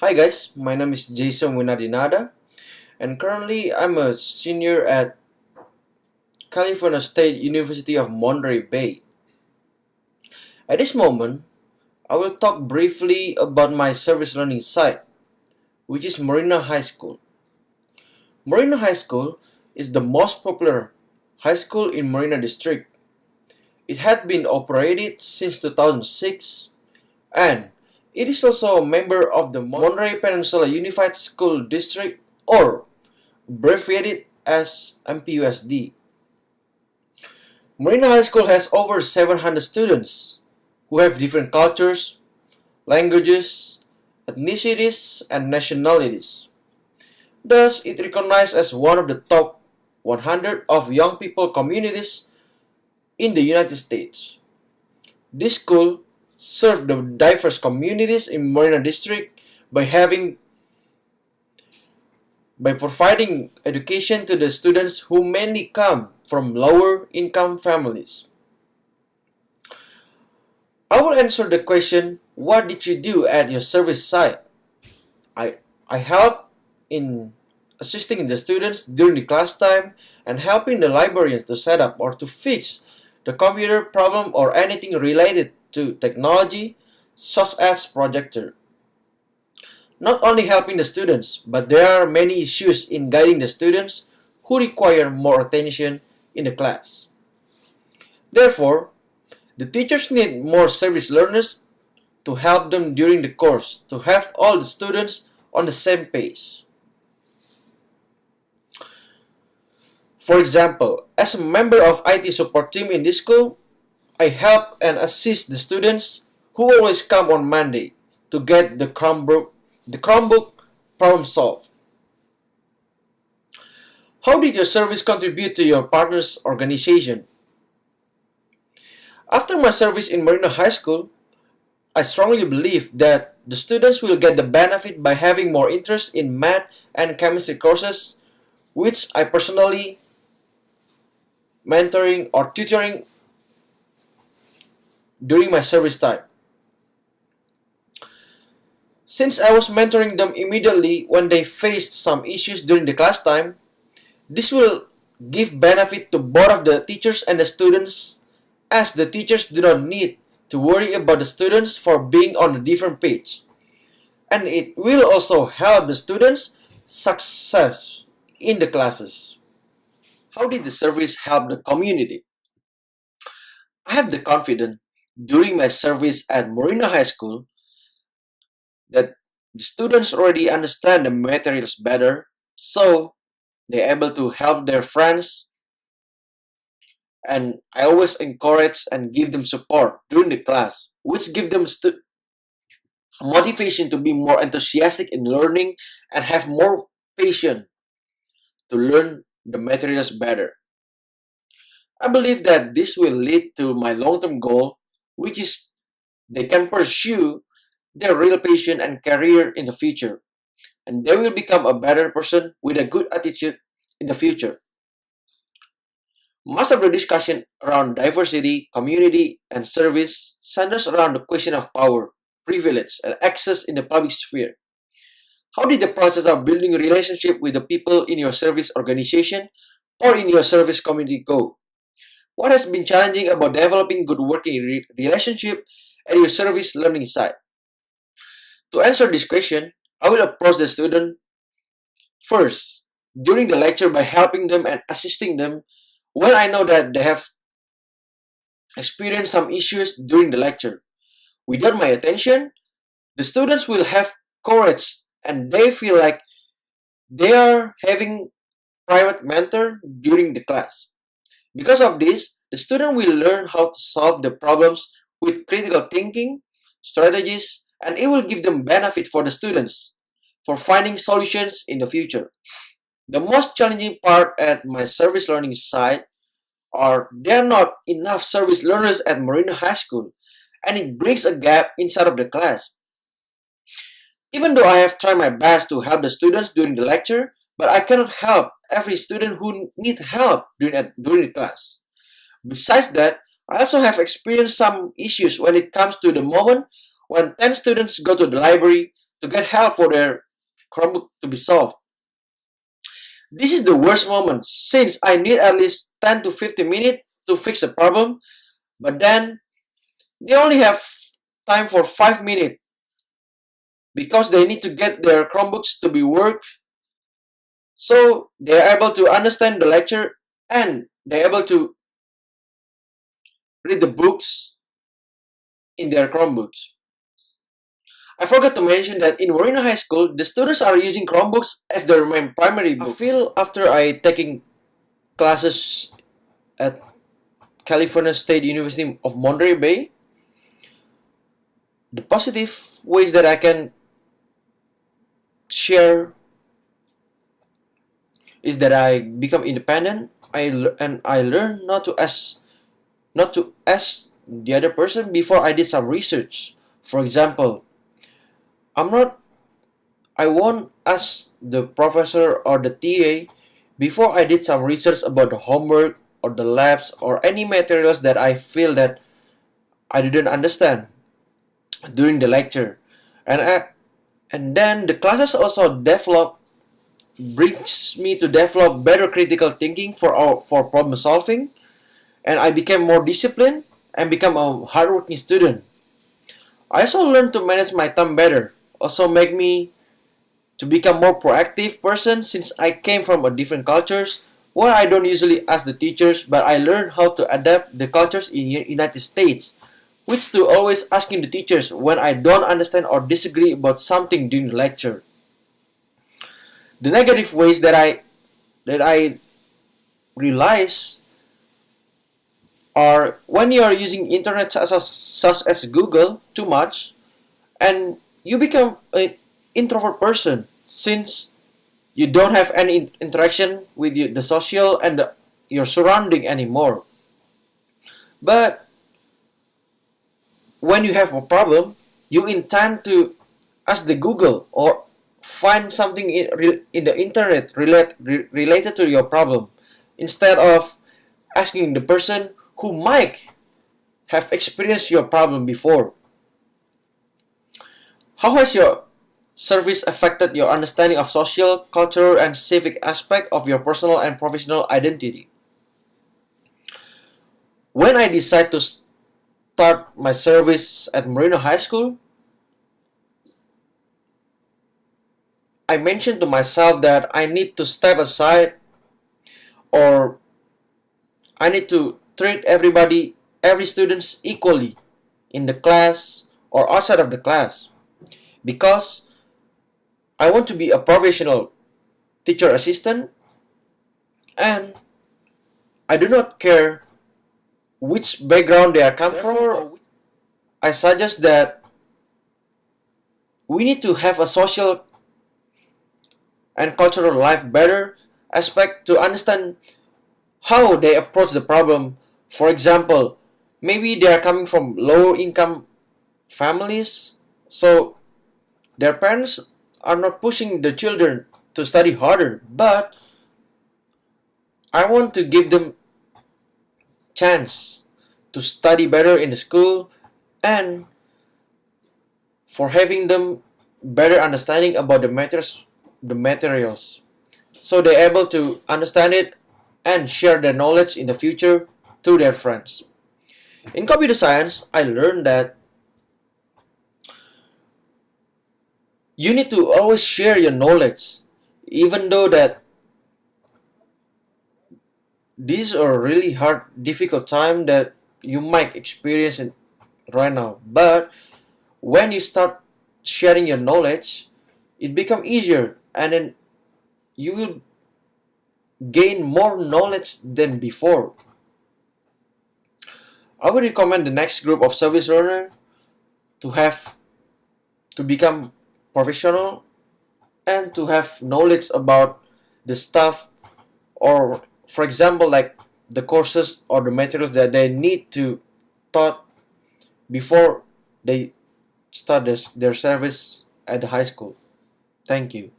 Hi guys, my name is Jason Winadinada and currently I'm a senior at California State University of Monterey Bay. At this moment, I will talk briefly about my service learning site, which is Marina High School. Marina High School is the most popular high school in Marina District. It had been operated since 2006 and it is also a member of the Monterey Peninsula Unified School District, or abbreviated as MPUSD. Marina High School has over 700 students who have different cultures, languages, ethnicities, and nationalities. Thus, it recognized as one of the top 100 of young people communities in the United States. This school serves the diverse communities in Marina District by providing education to the students who mainly come from lower income families. I will answer the question, what did you do at your service site? I, I help in assisting the students during the class time and helping the librarians to set up or to fix the computer problem or anything related to technology such as projector. Not only helping the students, but there are many issues in guiding the students who require more attention in the class. Therefore, the teachers need more service learners to help them during the course to have all the students on the same page. For example, as a member of IT support team in this school, I help and assist the students who always come on Monday to get the Chromebook problem solved. How did your service contribute to your partner's organization? After my service in Marina High School, I strongly believe that the students will get the benefit by having more interest in math and chemistry courses, which I personally mentoring or tutoring during my service time. Since I was mentoring them immediately when they faced some issues during the class time, this will give benefit to both of the teachers and the students, as the teachers do not need to worry about the students for being on a different page. And it will also help the students' success in the classes. How did the service help the community? I have the confidence during my service at Marina High School that the students already understand the materials better, so they're able to help their friends, and I always encourage and give them support during the class, which give them motivation to be more enthusiastic in learning and have more patience to learn the materials better. I believe that this will lead to my long-term goal, which is they can pursue their real passion and career in the future, and they will become a better person with a good attitude in the future. Most of the discussion around diversity, community, and service centers around the question of power, privilege, and access in the public sphere. How did the process of building a relationship with the people in your service organization or in your service community go? What has been challenging about developing good working relationship at your service learning site? To answer this question, I will approach the student first during the lecture by helping them and assisting them when I know that they have experienced some issues during the lecture. Without my attention, the students will have courage and they feel like they are having private mentor during the class. Because of this, the student will learn how to solve the problems with critical thinking, strategies, and it will give them benefit for the students for finding solutions in the future. The most challenging part at my service learning site are there are not enough service learners at Marina High School, and it brings a gap inside of the class. Even though I have tried my best to help the students during the lecture, but I cannot help every student who need help during the class. Besides that, I also have experienced some issues when it comes to the moment when 10 students go to the library to get help for their Chromebook to be solved. This is the worst moment since I need at least 10 to 15 minutes to fix a problem, but then they only have time for 5 minutes because they need to get their Chromebooks to be work, so they are able to understand the lecture and they're able to read the books in their Chromebooks. I forgot to mention that in Moreno High School, the students are using Chromebooks as their main primary book. I feel after I taking classes at California State University of Monterey Bay, the positive ways that I can share is that I become independent. I learn not to ask the other person before I did some research. For example, I won't ask the professor or the TA before I did some research about the homework or the labs or any materials that I feel that I didn't understand during the lecture. And then the classes also brings me to develop better critical thinking for problem solving, and I became more disciplined and become a hardworking student. I also learned to manage my time better, also make me to become more proactive person since I came from a different cultures where I don't usually ask the teachers, but I learned how to adapt the cultures in United States, which to always asking the teachers when I don't understand or disagree about something during the lecture. The negative ways that I realize are when you are using internet such as Google too much, and you become an introvert person since you don't have any interaction with the social and your surrounding anymore. But when you have a problem, you intend to ask the Google or find something in the internet related to your problem instead of asking the person who might have experienced your problem before. How has your service affected your understanding of social, cultural, and civic aspect of your personal and professional identity? When I decided to start my service at Moreno High School, I mentioned to myself that I need to step aside, or I need to treat every students equally in the class or outside of the class, because I want to be a professional teacher assistant, and I do not care which background they are come from. I suggest that we need to have a social and cultural life better aspect to understand how they approach the problem. For example, maybe they are coming from low income families, so their parents are not pushing the children to study harder, but I want to give them chance to study better in the school and for having them better understanding about the materials, so they're able to understand it and share their knowledge in the future to their friends. In computer science, I learned that you need to always share your knowledge, even though that these are really hard, difficult time that you might experience it right now. But when you start sharing your knowledge, it become easier, and then you will gain more knowledge than before. I would recommend the next group of service learner to have to become professional and to have knowledge about the stuff, or for example like the courses or the materials that they need to taught before they start their service at the high school. Thank you.